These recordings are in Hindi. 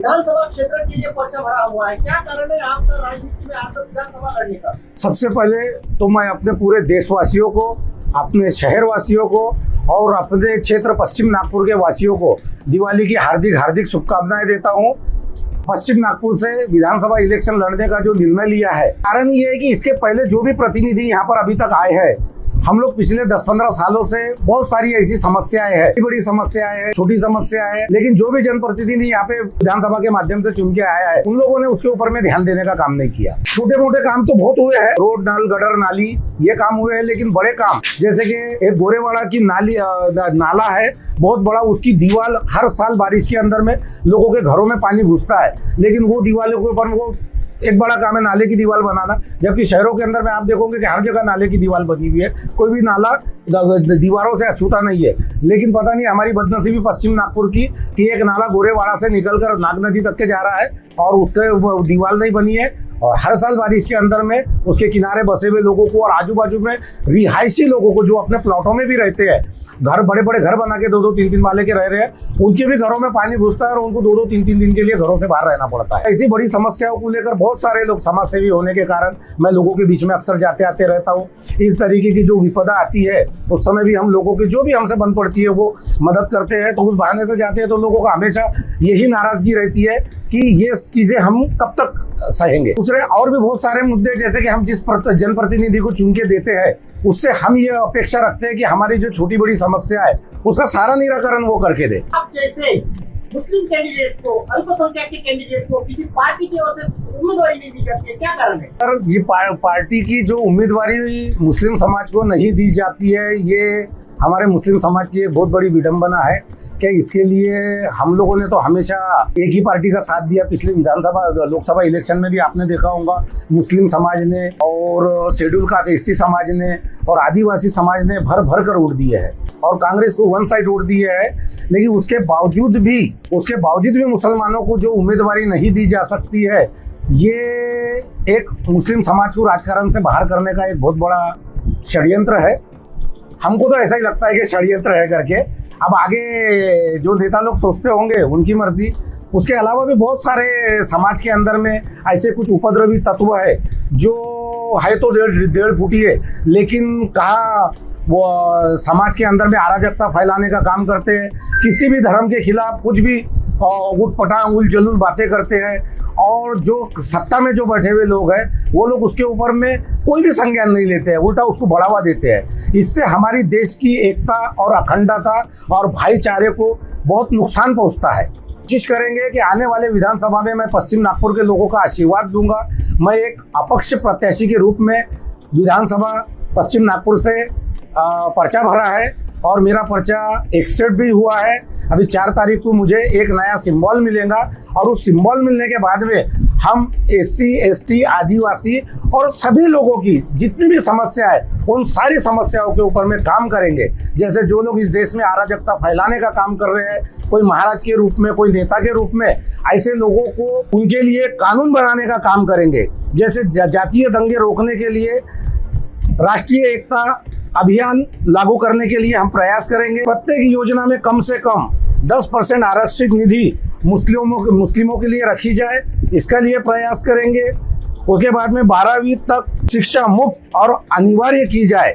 विधानसभा क्षेत्र के लिए पर्चा भरा हुआ है, क्या कारण है आपका राजनीति में आकर विधानसभा लड़ने का? सबसे पहले तो मैं अपने पूरे देशवासियों को, अपने शहर वासियों को और अपने क्षेत्र पश्चिम नागपुर के वासियों को दिवाली की हार्दिक हार्दिक शुभकामनाएं देता हूं। पश्चिम नागपुर से विधानसभा इलेक्शन लड़ने का जो निर्णय लिया है, कारण ये है कि इसके पहले जो भी प्रतिनिधि यहाँ पर अभी तक आए हैं, हम लोग पिछले 10-15 सालों से बहुत सारी ऐसी समस्याएं हैं, बड़ी समस्याएं हैं, छोटी समस्याएं हैं, लेकिन जो भी जनप्रतिनिधि यहाँ पे विधानसभा के माध्यम से चुन के आया है, उन लोगों ने उसके ऊपर में ध्यान देने का काम नहीं किया। छोटे मोटे काम तो बहुत हुए हैं, रोड, नल, गटर, नाली, ये काम हुए हैं, लेकिन बड़े काम जैसे कि एक गोरेवाड़ा की नाला है बहुत बड़ा, उसकी दीवार हर साल बारिश के अंदर में लोगों के घरों में पानी घुसता है, लेकिन वो दीवारों के ऊपर वो एक बड़ा काम है नाले की दीवार बनाना। जबकि शहरों के अंदर में आप देखोगे कि हर जगह नाले की दीवार बनी हुई है, कोई भी नाला दीवारों से अछूता नहीं है। लेकिन पता नहीं हमारी बदनसीबी पश्चिम नागपुर की कि एक नाला गोरेवाड़ा से निकलकर नाग नदी तक के जा रहा है और उसके दीवार नहीं बनी है, और हर साल बारिश के अंदर में उसके किनारे बसे हुए लोगों को और आजू बाजू में रिहायशी लोगों को जो अपने प्लॉटों में भी रहते हैं, घर बड़े बड़े घर बना के 2-2, 3-3 माले के रह रहे हैं, उनके भी घरों में पानी घुसता है और उनको 2-2, 3-3 दिन के लिए घरों से बाहर रहना पड़ता है। ऐसी बड़ी समस्याओं को लेकर बहुत सारे लोग, समाज सेवी होने के कारण मैं लोगों के बीच में अक्सर जाते आते रहता हूँ। इस तरीके की जो विपदा आती है उस समय भी हम लोगों की जो भी हमसे बन पड़ती है वो मदद करते हैं, तो उस बहाने से जाते हैं। तो लोगों का हमेशा यही नाराजगी रहती है कि ये चीजें हम कब तक सहेंगे। दूसरे और भी बहुत सारे मुद्दे, जैसे कि हम जिस जनप्रतिनिधि को चुन के देते हैं उससे हम ये अपेक्षा रखते हैं कि हमारी जो छोटी बड़ी समस्या है उसका सारा निराकरण वो करके दे। आप जैसे मुस्लिम कैंडिडेट को, अल्पसंख्यक के कैंडिडेट को किसी पार्टी की ओर से उम्मीदवारी नहीं दी जाती है, क्या कारण है? सर, ये पार्टी की जो उम्मीदवारी मुस्लिम समाज को नहीं दी जाती है, ये हमारे मुस्लिम समाज की एक बहुत बड़ी विडंबना है। क्या इसके लिए हम लोगों ने तो हमेशा एक ही पार्टी का साथ दिया। पिछले विधानसभा लोकसभा इलेक्शन में भी आपने देखा होगा, मुस्लिम समाज ने और शेड्यूल कास्ट एससी समाज ने और आदिवासी समाज ने भर भर कर वोट दिए हैं और कांग्रेस को वन साइड वोट दिए है। लेकिन उसके बावजूद भी मुसलमानों को जो उम्मीदवारी नहीं दी जा सकती है, ये एक मुस्लिम समाज को राजकारण से बाहर करने का एक बहुत बड़ा षड्यंत्र है। हमको तो ऐसा ही लगता है कि षड्यंत्र है करके। अब आगे जो नेता लोग सोचते होंगे उनकी मर्जी। उसके अलावा भी बहुत सारे समाज के अंदर में ऐसे कुछ उपद्रवी तत्व है जो है तो 1.5 फुटी है, लेकिन कहा वो समाज के अंदर में अराजकता फैलाने का काम करते हैं, किसी भी धर्म के खिलाफ कुछ भी उटपटांग उलझुल बातें करते हैं, और जो सत्ता में जो बैठे हुए लोग हैं वो लोग उसके ऊपर में कोई भी संज्ञान नहीं लेते हैं, उल्टा उसको बढ़ावा देते हैं। इससे हमारी देश की एकता और अखंडता और भाईचारे को बहुत नुकसान पहुंचता है। कोशिश करेंगे कि आने वाले विधानसभा में मैं पश्चिम नागपुर के लोगों का आशीर्वाद दूंगा। मैं एक अपक्ष प्रत्याशी के रूप में विधानसभा पश्चिम नागपुर से पर्चा भरा है और मेरा पर्चा एक्सेप्ट भी हुआ है। अभी 4 तारीख को मुझे एक नया सिंबल मिलेगा और उस सिंबल मिलने के बाद में हम एससी, एसटी, आदिवासी और सभी लोगों की जितनी भी समस्या है उन सारी समस्याओं के ऊपर में काम करेंगे। जैसे जो लोग इस देश में अराजकता फैलाने का काम कर रहे हैं, कोई महाराज के रूप में, कोई नेता के रूप में, ऐसे लोगों को उनके लिए कानून बनाने का काम करेंगे। जैसे जातीय दंगे रोकने के लिए राष्ट्रीय एकता अभियान लागू करने के लिए हम प्रयास करेंगे। प्रत्येक योजना में कम से कम 10% आरक्षित निधि मुस्लिमों के लिए रखी जाए, इसका लिए प्रयास करेंगे। उसके बाद में 12वीं तक शिक्षा मुफ्त और अनिवार्य की जाए।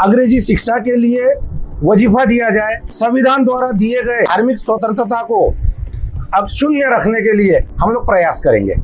अंग्रेजी शिक्षा के लिए वजीफा दिया जाए। संविधान द्वारा दिए गए धार्मिक स्वतंत्रता को अक्षुण्य रखने के लिए हम लोग प्रयास करेंगे।